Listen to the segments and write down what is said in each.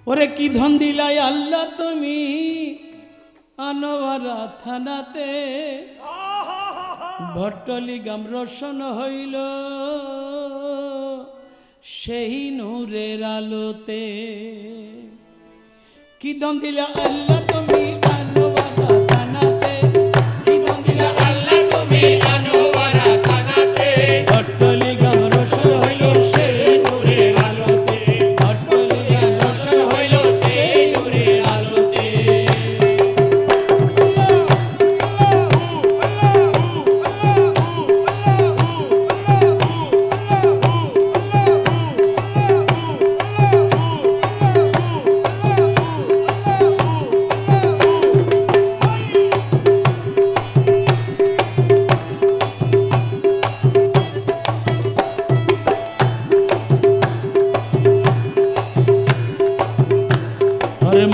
ওরে কি ধন দিলাই আল্লাহ তুমি আনোয়ারা থানাতে, ভট্টলি গাম রোশন হইল সেই নূরের আলোতে। কি ধন দিলা আল্লাহ তুমি আনোয়ারা থানাতে, কি ধন দিলা আল্লাহ তুমি আনোয়ারা থানাতে, ভট্টলি গাম রোশন হইল সেই নূরের আলোতে, ভট্টলি গাম রোশন হইল সেই নূরের আলোতে।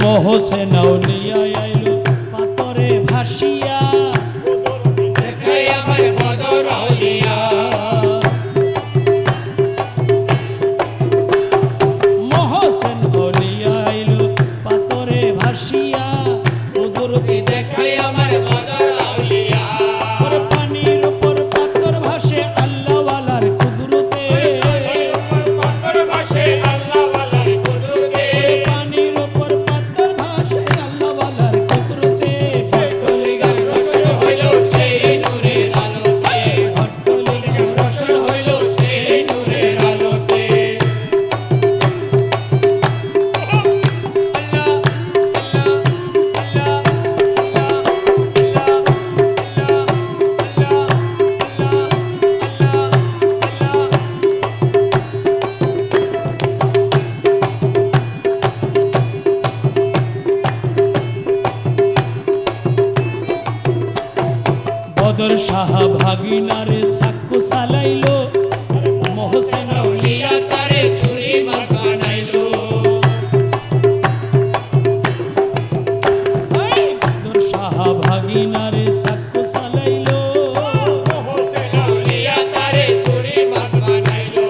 মোহসেন আউলিয়া আইলো পাথরে ভাসিয়া, দেখাই আমার বদর আউলিয়া। মোহসেন আউলিয়া আইলো পাথরে ভাসিয়া, কুদরতি দেখাই আমার বদর আউলিয়া। ওরে পানির উপর পাথর ভাসে আল্লাহ ওয়ালার কুদরতে, পাথর ভাসে আল্লাহ ওয়ালার কুদরতে, পানির উপর পাথর ভাসে আল্লাহ ওয়ালার কুদরতে। ভট্টলি গাম রোশন হইল সেই নূরের আলোতে, ভট্টলি গাম রোশন হইল সেই নূরের আলোতে। বদর শাহ ভাগিনারে সাক্ষ্য চালাইলো, মোহসেন আউলিয়া তারে ছুরি মার বানাইলো। বদর শাহ ভাগিনারে সাক্ষ্য চালাইলো, মোহসেন আউলিয়া তারে ছুরি মার বানাইলো।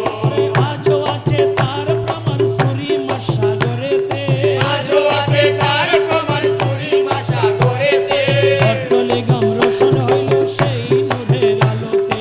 আজও আছে তার প্রমাণ ছুরি মার সাগরেতে, আজও আছে তার প্রমাণ ছুরি মার সাগরেতে। ভট্টলি গাম রোশন হইল সেই নূরের আলোতে,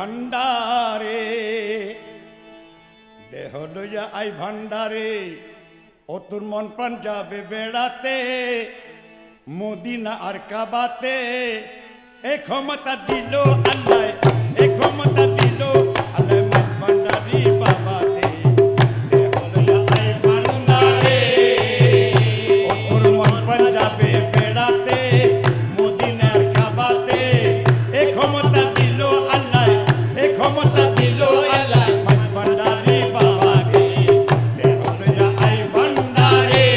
ভান্ডারে দেহ লইয়া আই ভান্ডারে ও তোর মন প্রাণ যাবে বেড়াতে মদিনা আর কাবাতে এ ক্ষমতা দিল আল্লাহ এ ক্ষমতা দিল আল্লাহ মন ভান্ডারি বাবাতে দেহ লইয়া আই ভান্ডারে ও তোর মন প্রাণ যাবে বেড়াতে মদিনা আর কাবাতে এ ক্ষমতা দিল আল্লাহ এ ক্ষমতা দিল আল্লাহ মন ভান্ডারি বাবাতে দেহ লইয়া আই ভান্ডারে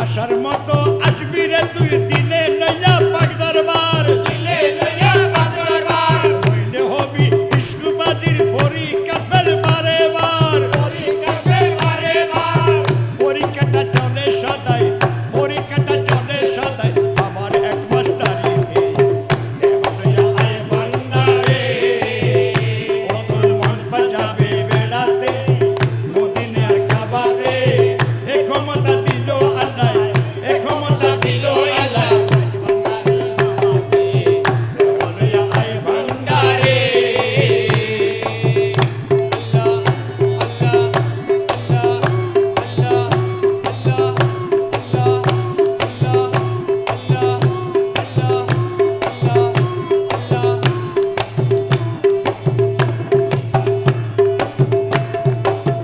আসার মতো আসবি রে তুই দিলে লইয়া পাক দরবার দিলে লইয়া পাক দরবার হইলে হবি ইস্কুবাদির ফরি কাফের বারে বার ফরি কাফের বারে বার পরীক্ষাটা চলে সদাই পরীক্ষাটা চলে সদাই আমার এক মাস্টারিতে দেহ লইয়া আয় ভান্ডারে ও তোর মন বাজাবে বেড়াতে মদিনার কাবাতে এ ক্ষমতা দিল আল্লাহ এ ক্ষমতা দিল আল্লাহ দেহ লইয়া আয় ভান্ডারে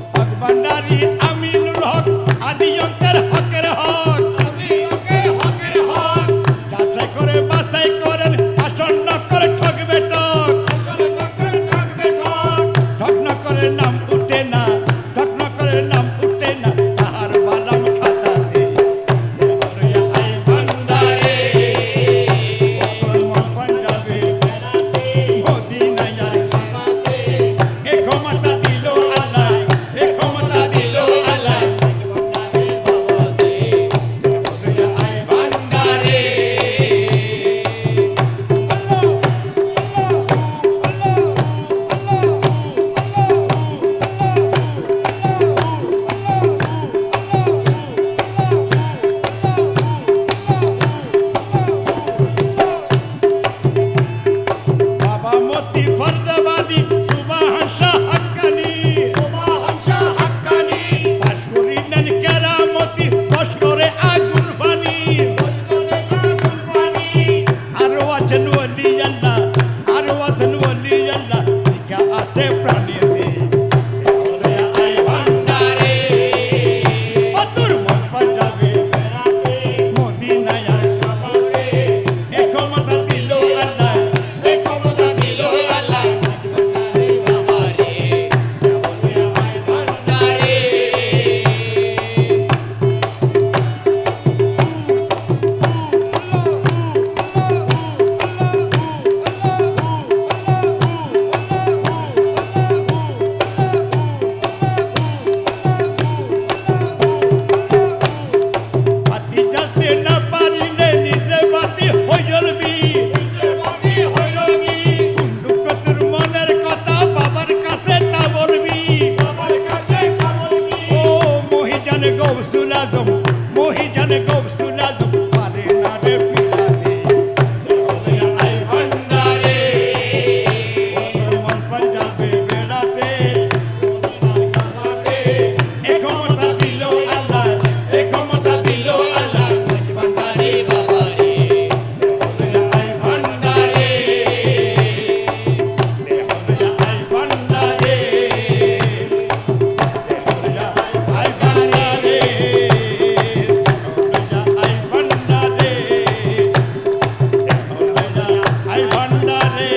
হক ভান্ডারি আমিনুল হক আদিয়ন্তের হকের হক হকের হক যাচাই করে বাছাই করেন আসন্ন করে ঠকবে টক ঠক না করে নাম উঠে না ঠক না করে নাম উঠে না তাহার বাদাম খাতাতে দেহ লইয়া আয় ভান্ডারে ও তোর মন পাঞ্জাবে বেড়াতে মদিনায় আর কাবাতে এ ক্ষমতা দিল আল্লাহ এ ক্ষমতা দিল আল্লাহ ভান্ডারে বাবাতে দেহ লইয়া আয় ভান্ডারে বাবা মতি ফরদাবাদী সুবাহান শাহ হাক্কানি বাসুরি নেন কেরামতি বস করে আগুন ফানি আরো আছেন ওলি আল্লাহ আরো আছেন ওলি আল্লাহ শিখা আছে প্রাণীতে দেহ লইয়া আয় ভান্ডারে ও তোর মন পাঞ্জাবে বেড়াতে মদিনায় আর কাবাতে এ ক্ষমতা দিল আল্লাহ এ ক্ষমতা দিল আল্লাহ ভান্ডারে বাবারে দেহ লইয়া আয় ভান্ডারে বাতি জ্বালতে না পারিলে নিজে বাতি হয়ে জ্বলবি কুন্ডুকতের মনের কথা বাবার কাছে তা বলবি ও মহিজান গৌসুল আজম মহিজান গৌসুল আজম পারে না রে পিলাতে দেহ লইয়া আয় ভান্ডারে ও তোর মন পাঞ্জাবে বেড়াতে মদিনার কাবাতে এ ক্ষমতা দিল আল্লাহ এ ক্ষমতা দিল আল্লাহ ভান্ডারে বাবারে দেহ লইয়া আয় ভান্ডারে দেহ লইয়া আয় ভান্ডারে দেহ লইয়া আয় ভান্ডারে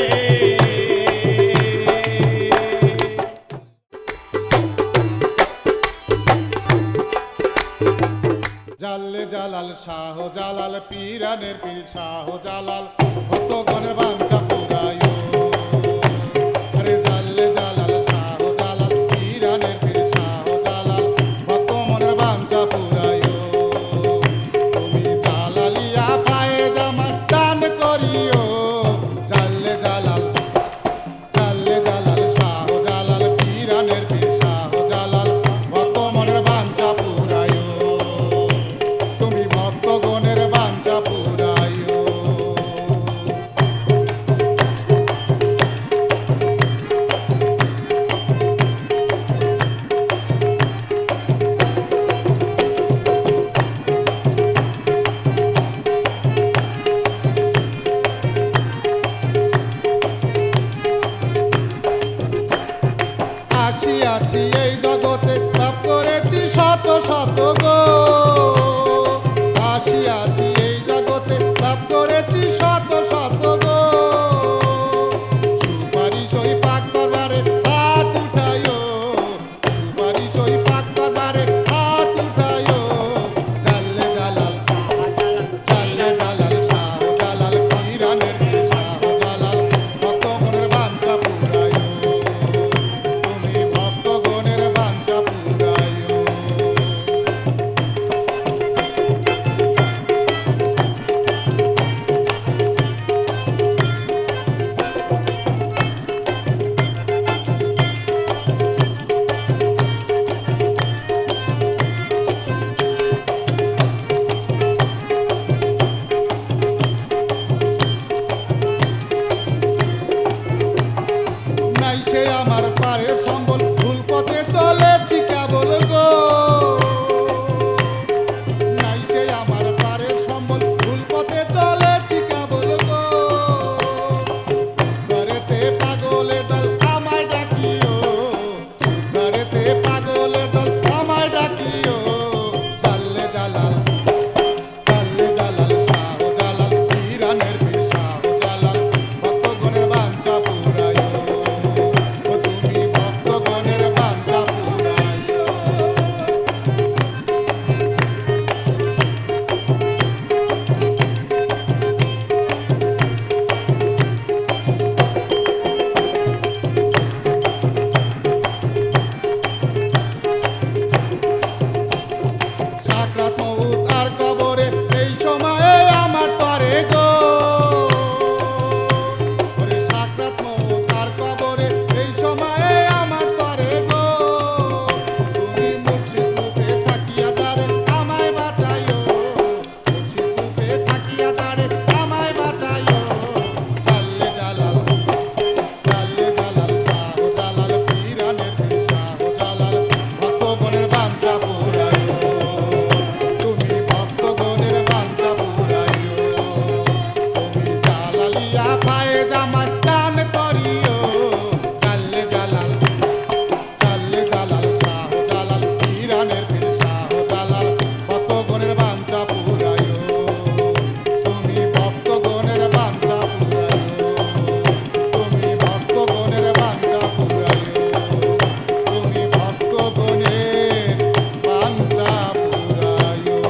জাল্লে জালাল শাহ জালাল পীরানের পীর শাহ জালাল ভক্তগণের বাঞ্ছা পুরায়ো আরে জাল্লে জালাল শাহ জালাল পীরানের পীর শাহ জালাল ভক্ত মনের বাঞ্ছা পুরায়ো তুমি জালালিয়া পায়ে জামা দান করি আসিয়াছি এই জগতে লাভ করেছি শত শত গো আসিয়াছি এই জগতে লাভ করেছি শত শত গো সুপারিশ ওই পাক দরবারে হাত উঠাইও সুপারিশ ওই পাক দরবারে হাত উঠাইও জাল্লে জালাল জাল্লে জালাল শাহ জালাল পীরানের পীর শাহ জালাল ভক্তগণের বাঞ্ছা পুরাইও তুমি ভক্তগণের বাঞ্ছা পুরাইও নাই সে আমার পারের সম্বল ভুল পথে চলেছি কেবল গো নাই সে আমার পারের সম্বল ভুল পথে চলেছি কেবল গো ঘরেতে পাগলে দল আমায় ডাকিও ঘরেতে পাগলে দল আমায় ডাকিও জাল্লে জালাল জাল্লে জালাল শাহ জালাল পীরানের পীর শাহ জালাল ভক্তগণের বাঞ্ছা পুরাইও ও তুমি ভক্তগণের বাঞ্ছা পুরাইও সাকরাত মউত আর কবরে এই সময়ে আমার তরে গো ওরে সাকরাত মউত আর কবরে এই সময়ে আমার তরে গো তুমি মুর্শিদ রূপে থাকিয়া দাঁড়ে আমায় বাঁচাইও মুর্শিদ রূপে থাকিয়া দাঁড়ে আমায় বাঁচাইও জাল্লে জালাল জাল্লে জালাল শাহ জালাল পীরানের পীর শাহ জালাল ভক্তগণের বাঞ্ছা পুরাইও তুমি ভক্তগণের বাঞ্ছা পুরাইও তুমি জালালিয়া পায়ে জামাত দান করিও জাল্লে জালাল জাল্লে জালাল শাহ জালাল পীরানের পীর শাহ জালাল ভক্তগণের বাঞ্ছা পুরাইও তুমি ভক্তগণের বাঞ্ছা পুরাইও তুমি ভক্তগণের বাঞ্ছা পুরাইও তুমি ভক্তগণের বাঞ্ছা পুরাইও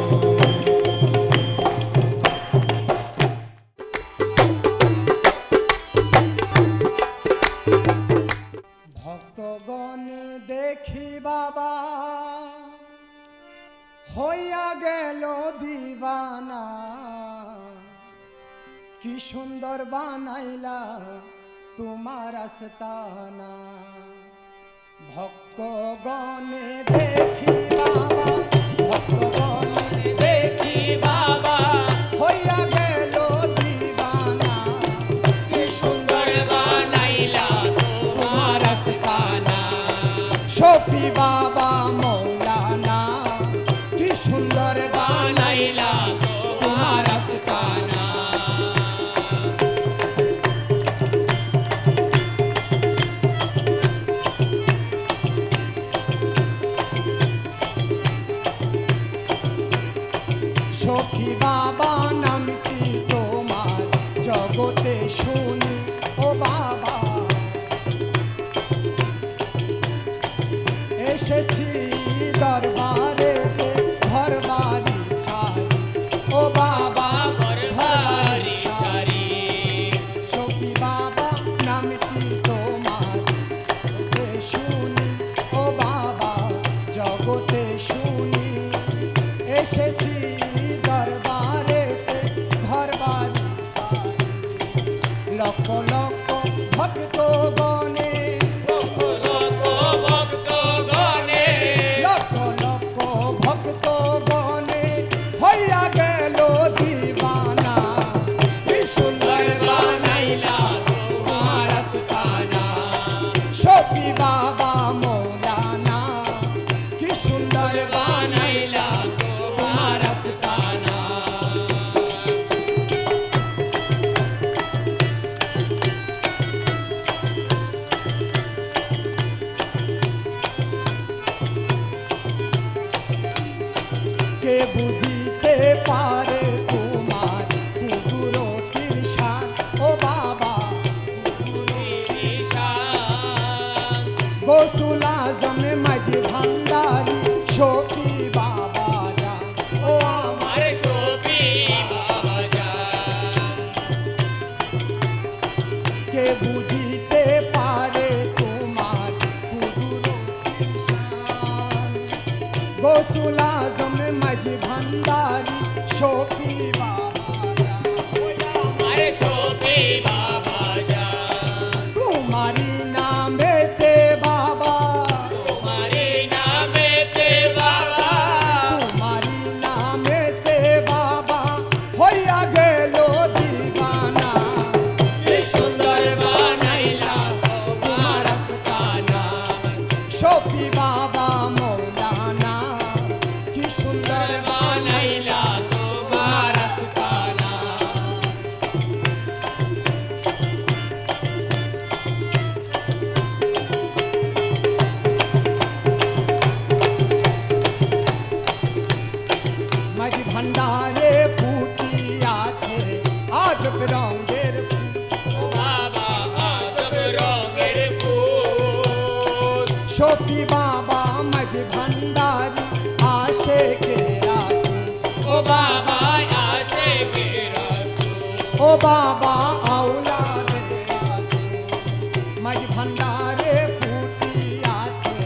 ভক্তগণ দেখি বাবা হইয়া গেল দিবানা কি সুন্দর বানাইলা তোমার আস্তানা ভক্তগণ দেখি বাবা ভক্তগণ দেখি বাবা হইয়া গেল দিবানা কি সুন্দর বানাইলা তোমার আস্তানা শফি বাবা মৌলানা কি সুন্দর বানাইলা তোমার আস্তানা সখী বাবা নামটি তোমার জগতে শুনি ও বাবা এসেছি দরবারে ঘর বাড়ি ছাড়ি ও বাবা ঘর বাড়ি ছাড়ি সখী বাবা নামটি তোমার জগতে শুনি ও বাবা জগতে শুনি এসেছি দরবারে ঘর বাড়ি লক্ষ লক্ষ ভক্ত গণে বুঝিতে পারে তোমার কুদরতির শান ও বাবা গৌসুল আজম মাঝি ভান্ডারি শফি বাবা জান ও আমার কে বুঝিতে পারে তোমার কুদরতির শান গৌসুল আজম মাঝি ভান্ডারি শফি বাবা জান তোমারি নামেতে বাবা তোমারি নামেতে বাবা হইয়া গেল দিবানা তোমার আস্তানা শফি বাবা মৌলানা কি সুন্দর বানাইলা তোমার আস্তানা মাঝি ভান্ডারে ফুটিয়াছে আজ রঙের শফি বাবা মাঝি ভান্ডারি আসে কে ও বাবা আউলাদে মাঝি ভান্ডারে ফুটিয়াছে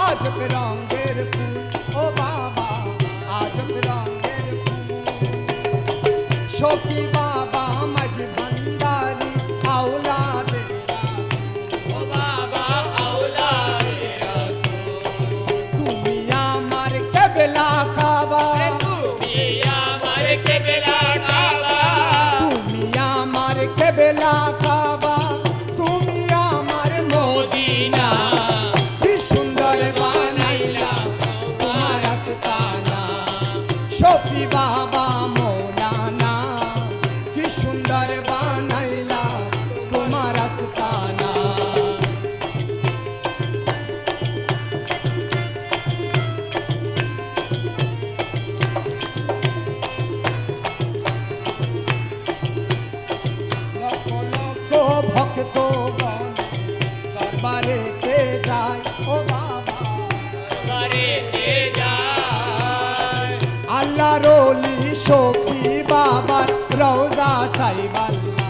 আজ রঙের ফুল ও বাবা আজ রঙের ফুল শফি বাবা মাঝি ভান্ডারি আউলাদে তুমি আমার কেবলা খাবা তুমি আমার কেবলা খাবা তুমি আমার মদিনা কি সুন্দর বানাইলা তোমার আস্তানা শফি বাবা মৌলানা কি সুন্দর বানাইলা তোমার আস্তানা লক্ষ লক্ষ ভক্ত দরবারে কে যায় ও বাবা আল্লাহ রলি শফি বাবার রওজা সাইবাল্লাহ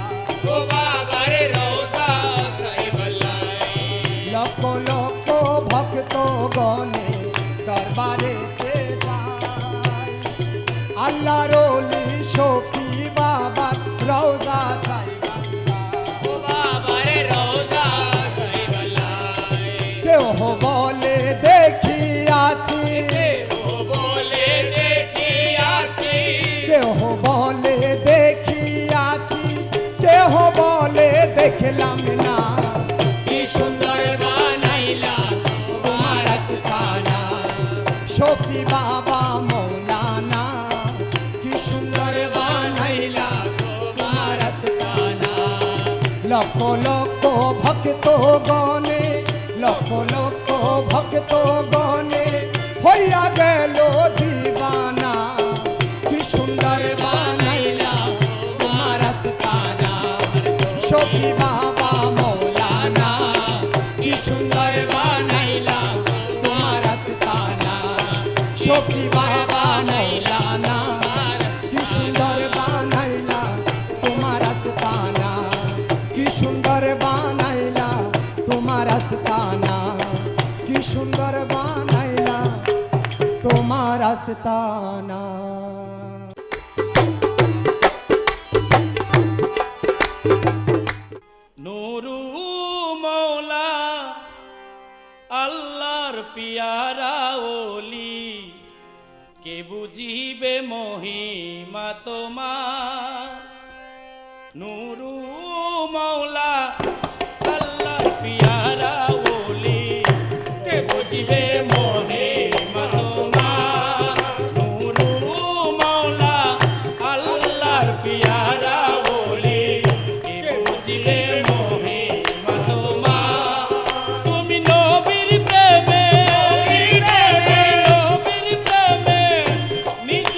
লক্ষ লক্ষ ভক্ত গণে দরবারে কে যায় আল্লাহ রলি শফি বাবার রওজা কেউ বলে দেখিয়াছি কেহ বলে দেখিয়াছি কেহ বলে দেখলাম না তোমার আস্তানা শফি বাবা মৌলানা কি সুন্দর বানাইলা তোমার আস্তানা লক্ষ লক্ষ ভক্ত গণে লক্ষ লক্ষ ভক্ত গণে হইয়া গেল দিবানা কি সুন্দর বানাইলা তোমার আস্তানা শফি বাবা মৌলানা কি সুন্দর বানাইলা তোমার আস্তানা শফি বাবা মৌলানা কি সুন্দর বানাইলা তোমার আস্তানা কি সুন্দর বানাইলা তোমার আস্তানা কি সুন্দর বানাইলা তোমার আস্তানা নুরু মৌলা আল্লাহর পিয়ারা ওলি কে বুঝিবে মহিমা তোমার নুরু মৌলা আল্লাহর পিয়ারা ওলি কে বুঝিবে মহিমা তোমার নুরু মৌলা আল্লাহর পিয়ারা ওলি কে বুঝিবে মহিমা তোমার তুমি নবীর প্রেমে নবীর প্রেমে নিজ